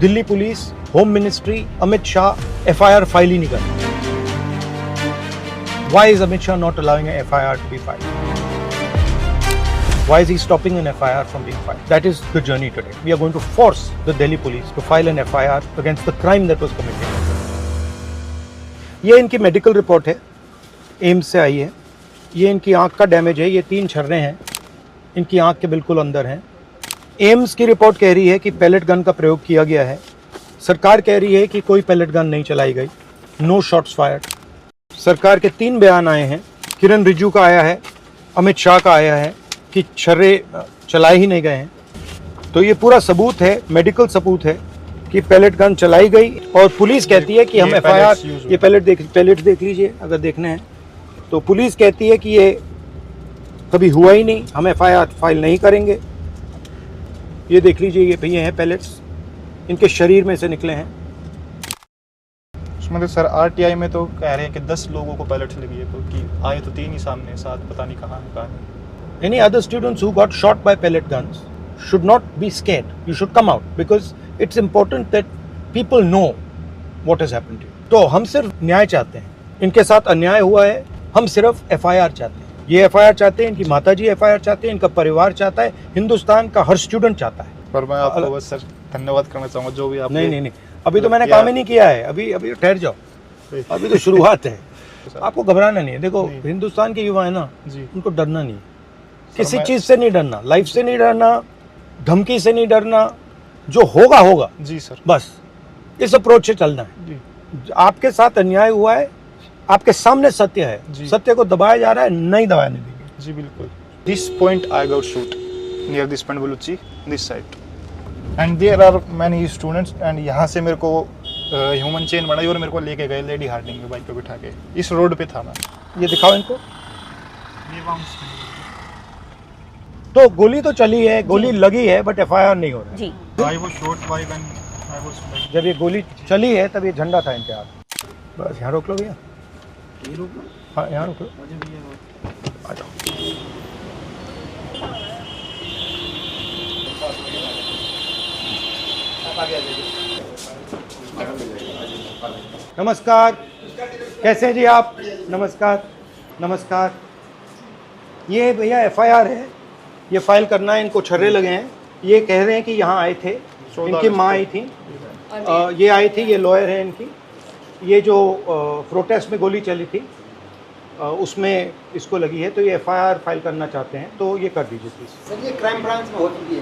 Delhi police, home ministry, Amit Shah FIR file ही नहीं कर रहे। Why is Amit Shah not allowing an FIR to be filed? Why is he stopping an FIR from being filed? That is the journey today. We are going to force the Delhi police to file an FIR against the crime that was committed. ये इनकी medical report है, AIIMS से आई है। ये इनकी आंख का damage है, ये 3 छर्रे हैं इनकी आंख के बिल्कुल अंदर हैं। एम्स की रिपोर्ट कह रही है कि पैलेट गन का प्रयोग किया गया है। सरकार कह रही है कि कोई पैलेट गन नहीं चलाई गई, नो शॉट्स फायर्ड। सरकार के 3 बयान आए हैं, किरण रिजिजू का आया है, अमित शाह का आया है कि छर्रे चलाए ही नहीं गए हैं। तो ये पूरा सबूत है, मेडिकल सबूत है कि पैलेट गन चलाई गई। और पुलिस कहती है कि हम एफआईआर, ये पैलेट देख लीजिए अगर देखने हैं तो। पुलिस कहती है कि ये कभी हुआ ही नहीं, हम एफआईआर फाइल नहीं करेंगे। ये देख लीजिए, ये भैया हैं पैलेट्स, इनके शरीर में से निकले हैं। उसमें सर आरटीआई में तो कह रहे हैं कि 10 लोगों को पैलेट लगी है, क्योंकि आए तो 3 ही सामने, 7 पता नहीं कहाँ है। Any other students who got shot by pellet guns should not be scared. You should come out because it's important that people know what has happened to you. तो हम सिर्फ न्याय चाहते हैं, इनके साथ अन्याय हुआ है, हम सिर्फ एफआईआर चाहते हैं। ये एफआईआर चाहते हैं, इनकी माताजी एफआईआर चाहते हैं, इनका परिवार चाहता है, हिंदुस्तान का हर स्टूडेंट चाहता है। पर मैं आपको बस सर धन्यवाद करना चाहूँगा जो भी आप नहीं, अभी तो मैंने काम ही नहीं किया है। अभी ठहर जाओ, अभी तो शुरुआत है। आपको घबराना नहीं है। देखो हिंदुस्तान के युवा है ना, उनको डरना नहीं, किसी चीज से नहीं डरना, लाइफ से नहीं डरना, धमकी से नहीं डरना। जो होगा होगा जी सर, बस इस अप्रोच से चलना है जी। आपके साथ अन्याय हुआ है, आपके सामने सत्य है, सत्य को दबाया जा रहा है, नहीं दबाने देंगे जी। बिल्कुल। This point I got shoot near this point बलूची this side and there are many students एंड यहाँ से मेरे को ह्यूमन चेन बनाई और मेरे को लेके गए लेडी हार्डिंग में बाइक पे बिठा के। इस रोड पे था मैं। ये दिखाओ इनको। तो गोली तो चली है, गोली लगी है, बट एफआईआर नहीं हो रहा है जी। I was shot by when I was like... जब ये गोली चली है तब ये झंडा था इनके हाथ। बस यहाँ रोक लो भैया, हाँ यहाँ रोक लो, आ जाओ। नमस्कार, कैसे हैं जी आप? नमस्कार नमस्कार। ये भैया एफआईआर है, ये फाइल करना है। इनको छर्रे लगे हैं। ये कह रहे हैं कि यहाँ आए थे, इनकी माँ आई थी, ये आई थी, ये लॉयर है इनकी। ये जो प्रोटेस्ट में गोली चली थी उसमें इसको लगी है, तो ये एफआईआर फाइल करना चाहते हैं, तो ये कर दीजिए प्लीज। सर ये क्राइम ब्रांच में हो चुकी है?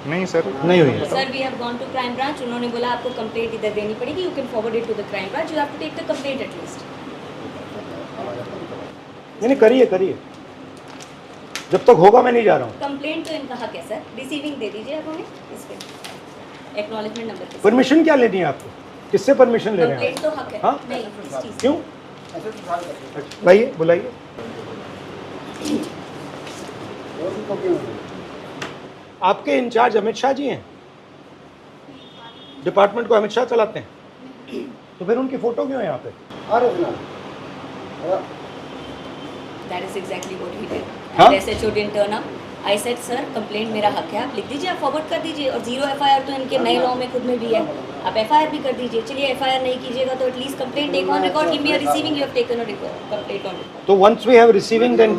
नहीं सर, नहीं हुई है sir. We have gone to crime branch, उन्होंने बोला आपको कंप्लेंट इधर देनी पड़ेगी, you can forward it to the crime branch, you have to take the complaint at least. नहीं करिए, जब तक होगा मैं नहीं जा रहा हूँ। कंप्लेंट तो इनका हक है सर, रिसीविंग दे दीजिए आप हमें इस पे, एक्नॉलेजमेंट नंबर पे। परमिशन क्या लेनी है आपको? किससे परमिशन ले रहे हैं? कंप्लेंट तो हक है। हाँ? नहीं, इस चीज़ क्यों? बुलाइए। आपके इंचार्ज अमित शाह जी हैं, डिपार्टमेंट को अमित शाह चलाते हैं, तो फिर उनकी फोटो क्यों है यहाँ पे? That is exactly what he did. हाँ? And SHO didn't turn up. I said sir, complaint मेरा हक है, आप लिख दीजिए, आप फॉरवर्ड कर दीजिए। और 0 एफआईआर तो इनके नए लॉ में खुद में भी है, आप एफआईआर भी कर दीजिए। चलिए एफआईआर नहीं कीजिएगा तो at least complaint take on record, give me a receiving, you have taken a complaint on record. तो once we have receiving then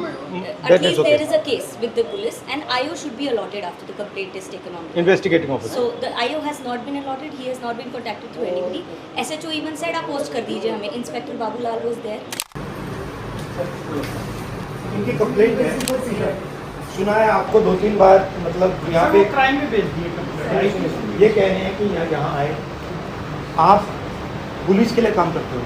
at least there is a case with the police and IO should be allotted after the complaint is taken on. Investigating officer. So the IO has not been allotted, he has not been contacted through anybody. SHO even said आप post कर दीजिए हमें, inspector Babulal was there. इनकी complaint है, सुना है आपको 2-3 बार, मतलब यहाँ पे क्राइम में भेज दिए। ये कह रहे हैं कि यहाँ आए, आप पुलिस के लिए काम करते हो,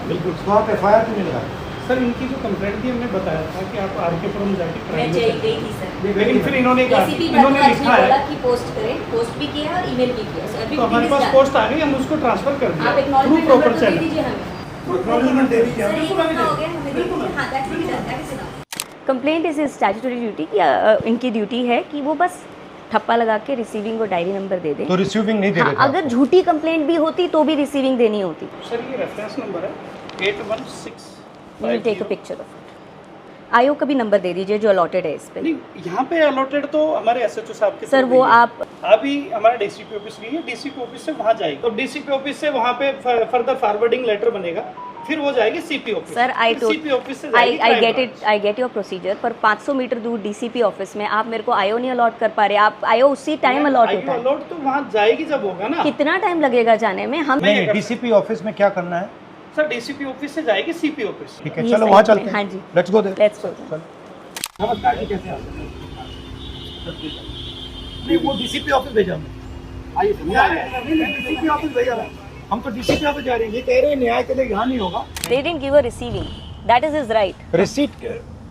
बिल्कुल, तो आप एफआईआर क्यों नहीं लगाए? सर इनकी जो कंप्लेंट थी हमने बताया था कि आप आर के पुरम जाके मैं क्राइम चली गई थी सर, लेकिन फिर इन्होंने कहा, ACP इन्होंने भारद्वाज ने लिखा है बोला कि पोस्ट करें, पोस्ट भी किया और ईमेल भी किया। So तो हमारे पास पोस्ट आ गई, हम उसको ट्रांसफर कर आप दिया थ्रू एक्नॉलेजमेंट प्रॉपर नंबर दे चैनल। दीजिए हमें। एक्नॉलेजमेंट दे दीजिए। सर ये कितना हो गया, हमें दे दीजिए। हाँ, that will be done, that is enough. Complaint is statutory duty कि इनकी ड्यूटी है कि वो बस ठप्पा लगा के रिसीविंग और डायरी नंबर दे दे। तो रिसीविंग नहीं दे हाँ, रहे थे अगर झूठी कंप्लेंट भी होती तो भी रिसीविंग देनी होती। सर ये रेफरेंस नंबर है 816। You will take a picture of IO का भी नंबर दे दीजिए जो अलॉटेड है इस पे। नहीं, यहाँ पे अलॉटेड तो हमारे एसएचओ साहब के सर थ्रू वो गई है। आप अभी हमारा डीसीपी ऑफिस नहीं है, डीसीपी ऑफिस से वहाँ जाएगी, तो डीसीपी ऑफिस से वहाँ पे फर्दर फॉरवर्डिंग लेटर बनेगा, फिर वो जाएगी CP office. Sir CP office से आई गेट योर प्रोसीजर, पर 500 मीटर दूर डीसीपी ऑफिस में आप मेरे को आईओ नहीं अलॉट कर पा रहे। आप आईओ उसी टाइम अलॉट होता है। अलॉट तो वहाँ जाएगी जब होगा ना। कितना टाइम लगेगा जाने में? हम नहीं डीसीपी ऑफिस में क्या करना है? सर डीसीपी ऑफिस से जाएगी सीपी ऑफिस। ठीक है ये चलो सही वहाँ में, चलते हैं। हाँ जी। Let's go there. Let's go. नमस्कार जी, कैसे आप? नहीं वो डीसीपी ऑफिस भेजा हमने। आइए डीसीपी ऑफिस भेजा है। हम तो डीसीपी ऑफिस जा रहे हैं। ये कह रहे हैं न्याय के लिए यहाँ नहीं होगा। They didn't give a receiving. That is his right. Receipt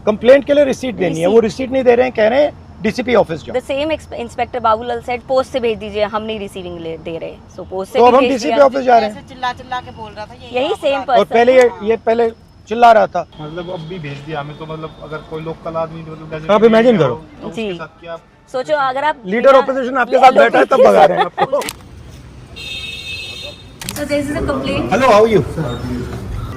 complaint के लिए रिसीट देनी है, वो रिसीट नहीं दे रहे हैं, कह रहे हैं डीसीपी ऑफिस जाओ। The same inspector Babulal said post से भेज दीजिए, हम नहीं रिसीविंग दे रहे। सो पोस्ट से तो अब भी हम भेज डीसीपी दिया। ऑफिस जा रहे हैं। चिल्ला चिल्ला के बोल रहा था यही सेम और पर्सन। पहले ये पहले चिल्ला रहा था। मतलब अब भी भेज दिया हमें, तो मतलब अगर कोई लोकल आदमी मतलब आप imagine करो। तो उसके जी। साथ क्या सोचो अगर आप लीडर ऑपोजिशन आपके साथ बैठा है तब भगा रहे हैं आपको। So this is a complaint. Hello how you?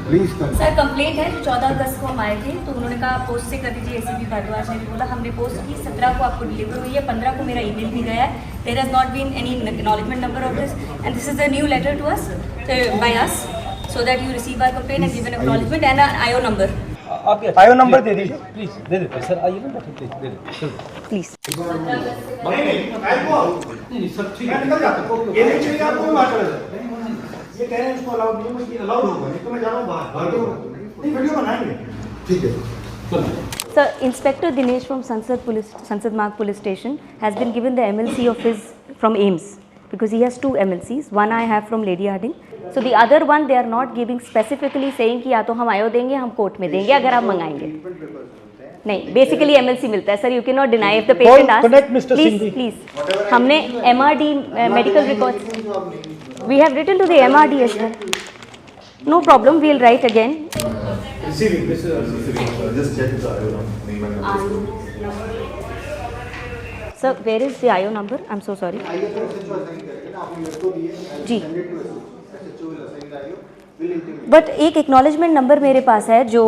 Sir complaint है, 14 अगस्त को हम आए थे, तो उन्होंने कहा पोस्ट से कर दीजिए। एसीपी भारद्वाज ने भी बोला, हमने पोस्ट की, 17 को आपको डिलीवर हुई है, 15 को मेरा ईमेल भी गया है। There has not been any acknowledgement number of this and this is a new letter to us by us so that you receive our complaint and give an acknowledgement and IO number. IO number दे दीजिए please दे देते sir, आइए ना बैठो please दे देते चलो। Please नहीं सब ठीक है। ये नहीं चाहिए आपको, मैं बात कर रहा हूं। ये कह रहे हैं इसको अलाउड नहीं है, मुझे अलाउड होगा, नहीं तो मैं जा रहा हूं बाहर। नहीं वीडियो बनाएंगे। ठीक है। Sir, Inspector Dinesh from Sansad Marg Police Station has been given the MLC of his from AIMS because he has 2 MLCs. One I have from Lady Harding. So the other one they are not giving specifically saying कि या तो हम आयो देंगे, हम court में देंगे अगर आप मंगाएंगे। नहीं, बेसिकली MLC मिलता है सर। You can not deny if the patient asks. Please हमने MRD medical records we have written to the MRD as well. No problem, we will write again. Receiving, this is receiving. Just check the name and number. Sir, where is the IO number? I'm so sorry. जी, but एक acknowledgement number मेरे पास है जो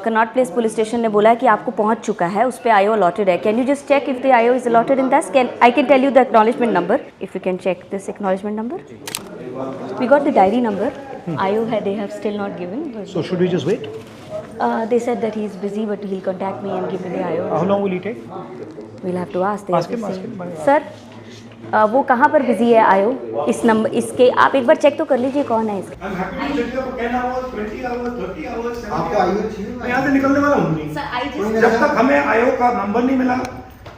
Connaught place police station ने बोला है कि आपको पहुंच चुका है, उस पर आईओ अलॉटेड है। Can you just check if the IO is allotted in this? Can I can tell you the acknowledgement number if you can check this acknowledgement number. We got the diary number. IO है, they have still not given. So should we just wait? They said that he is busy but he'll contact me and give me the IO. How long will it take? We'll have to ask. They Ask have him, to ask say. him. Sir वो कहाँ पर busy है आयो? इस number इसके आप एक बार check तो कर लीजिए कौन है इसका। I'm happy to check you for 10 hours, 20 hours, 30 hours, 70 आपको hours. आईओ चाहिए? मैं यहाँ से निकलने वाला हूँ नहीं। सर आई जस्ट जब तक हमें आयो का नंबर नहीं मिला,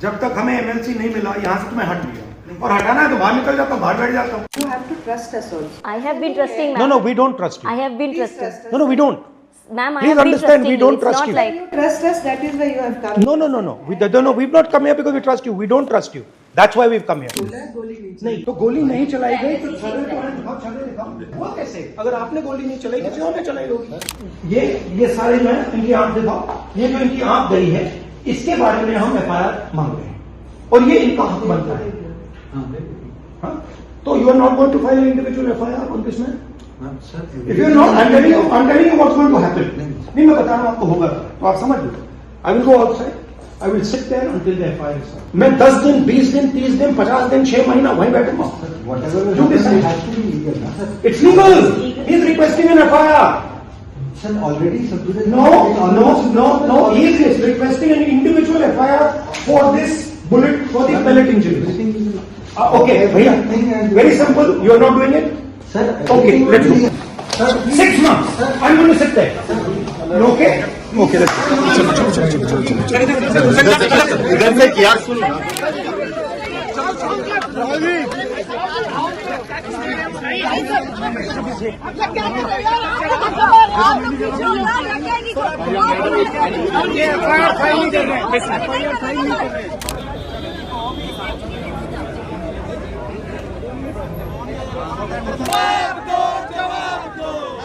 जब तक हमें MLC नहीं मिला, यहाँ से तो मैं हट गया। और हटाना है तो बाहर निकल जाता हूँ, बाहर बैठ जाता हूँ। You have to trust us also. I have been trusting, No, ma'am. no, we don't trust you. I have been trusting. No, no, we don't. Ma'am, I Please have been understand, trusting we you. don't It's trust not you. like You trust us, that is why you have come. No, no, no, no. No, we've not come here because we trust you. We don't trust you. That's why we've come here. नहीं तो गोली नहीं चलाई गई तो छर्रे तो हैं, दिखाओ छर्रे दिखाओ। वो कैसे? अगर आपने गोली नहीं चलाई किसी और ने चलाई होगी। ये सारे जो है इनकी आंख दिखाओ। ये जो इनकी आंख गई है, इसके बारे में हम FIR मांग रहे हैं और ये इनका हक बनता है। हाँ? तो you are not going to file an individual FIR on this man? If you are not, I'm telling you what's going to happen. नहीं मैं बता रहा हूँ आपको होगा तो आप समझ लो। I will go outside. I will sit there until the FIR is done. मैं 10 दिन, 20 दिन, 30 दिन, 50 दिन, 6 महीना वहीं बैठूंगा। You decide. It's legal. He's requesting an FIR. Sir, already submitted. No. He is requesting an individual FIR for this bullet, for the pellet injury. Okay, भैया. Very simple. You are not doing it. Sir, Okay, let's go. 6 months. I'm going to sit there. You okay? Okay, let's go.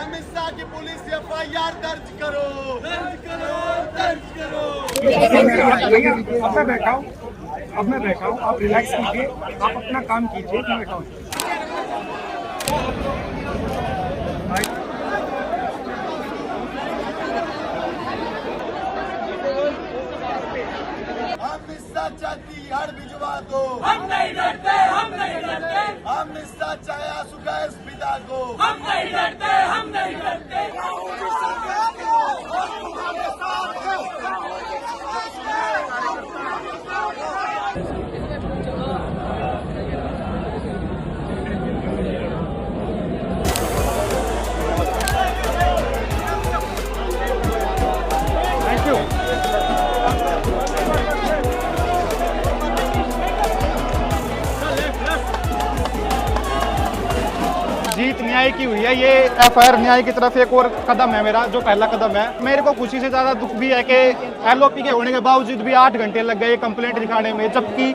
Amit Shah की police FIR दर्ज करो, दर्ज करो, दर्ज करो। अब मैं बैठा हूँ, आप रिलैक्स कीजिए, आप अपना काम कीजिए, मैं बैठा हूँ। हम हिस्सा चाहती हर भिजवा दो, हम नहीं डरते, हम नहीं डरते, हम हिस्सा चाहे आंसू गैस पिता को, हम नहीं डरते, हम नहीं डरते। Thank you. जीत न्याय की हुई है। ये एफआईआर न्याय की तरफ एक और कदम है मेरा, जो पहला कदम है। मेरे को खुशी से ज़्यादा दुख भी है कि एलओपी के होने के बावजूद भी 8 घंटे लग गए कंप्लेंट दिखाने में, जबकि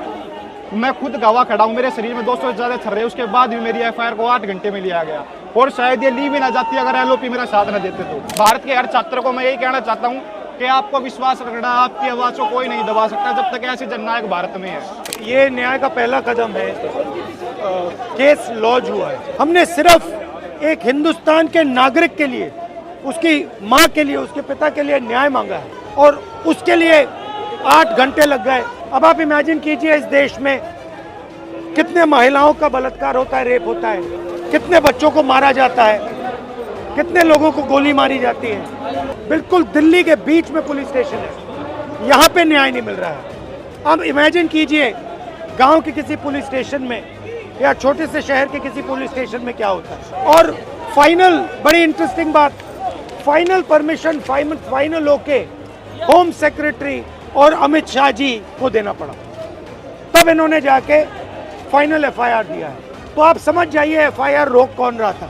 मैं खुद गवाह खड़ा हूँ। मेरे शरीर में 200 से ज़्यादा थर्रे, उसके बाद भी मेरी एफआईआर को 8 घंटे में लिया गया, और शायद ये ली भी ना जाती अगर एलओपी मेरा साथ न देते तो। भारत के हर छात्र को मैं यही कहना चाहता हूँ कि आपको विश्वास रखना, आपकी आवाज़ को कोई नहीं दबा सकता जब तक ऐसी जननायक भारत में है। ये न्याय का पहला कदम है। केस लॉन्च हुआ है। हमने सिर्फ एक हिंदुस्तान के नागरिक के लिए, उसकी माँ के लिए, उसके पिता के लिए न्याय मांगा है, और उसके लिए 8 घंटे लग गए। अब आप इमेजिन कीजिए इस देश में कितने महिलाओं का बलात्कार होता है, रेप होता है, कितने बच्चों को मारा जाता है, कितने लोगों को गोली मारी जाती है। बिल्कुल दिल्ली के बीच में पुलिस स्टेशन है, यहाँ पे न्याय नहीं मिल रहा है। अब इमेजिन कीजिए गांव के किसी पुलिस स्टेशन में या छोटे से शहर के किसी पुलिस स्टेशन में क्या होता है। और फाइनल, बड़ी इंटरेस्टिंग बात, फाइनल परमिशन फाइनल होके होम सेक्रेटरी और अमित शाह जी को देना पड़ा, तब इन्होंने जाके फाइनल एफआईआर दिया है। तो आप समझ जाइए एफआईआर रोक कौन रहा था।